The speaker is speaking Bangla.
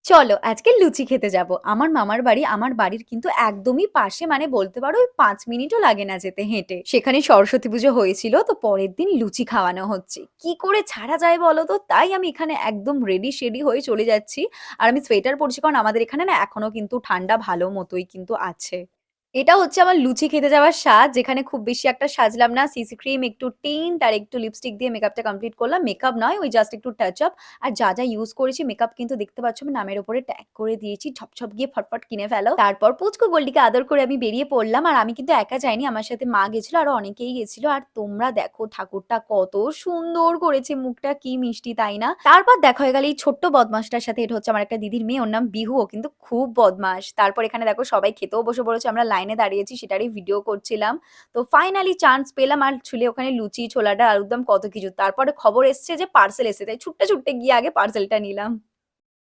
চলো আজকে লুচি খেতে যাব। আমার মামার বাড়ি আমার বাড়ির কিন্তু একদমই পাশে, মানে বলতে পারো ওই 5 মিনিটও লাগে না যেতে হেঁটে। সেখানে সরস্বতী পুজো হয়েছিল, তো পরের দিন লুচি খাওয়ানো হচ্ছে। কি করে ছাড়া যায় বলো তো? তাই আমি এখানে একদম রেডি শেডি হয়ে চলে যাচ্ছি। আর আমি সোয়েটার পরছি, কারণ আমাদের এখানে না এখনো কিন্তু ঠান্ডা ভালো মতোই কিন্তু আছে। এটা হচ্ছে আমার লুচি খেতে যাওয়ার সাজ, যেখানে খুব বেশি একটা সাজলাম না। সিসি ক্রিম, একটু টিন্ট আর একটু লিপস্টিক দিয়ে মেকআপটা কমপ্লিট করলাম। মেকআপ নয়, ওই জাস্ট একটু টাচ আপ। আর যা যা ইউজ করেছি মেকআপ কিন্তু দেখতে পাচ্ছ আমি নামের উপরে ট্যাগ করে দিয়েছি। ঝপঝপ গিয়ে ফটফট কিনে ফেলো। তারপর পুচকু গোল্ডিকে আদর করে আমি বেরিয়ে পড়লাম। আর আমি কিন্তু একা যাইনি, আমার সাথে মা গেছিল, আরো অনেকেই গেছিল। আর তোমরা দেখো ঠাকুরটা কত সুন্দর করেছে, মুখটা কি মিষ্টি তাই না? তারপর দেখা হয়ে গেল এই ছোট্ট বদমাসটার সাথে। এটা হচ্ছে আমার একটা দিদির মেয়ে, ওর নাম বিহু। ও কিন্তু খুব বদমাস। তারপর এখানে দেখো সবাই খেতেও বসে পড়েছে, আমরা লাইনে দাঁড়িয়েছি, সেটারই ভিডিও করছিলাম। তো ফাইনালি চান্স পেলাম, আর ছুলে ওখানে লুচি, ছোলাটা, আলুরদম, কত কিছু। তারপরে খবর এসছে যে পার্সেল এসেছে, তাই ছুটতে ছুটতে গিয়ে আগে পার্সেলটা নিলাম।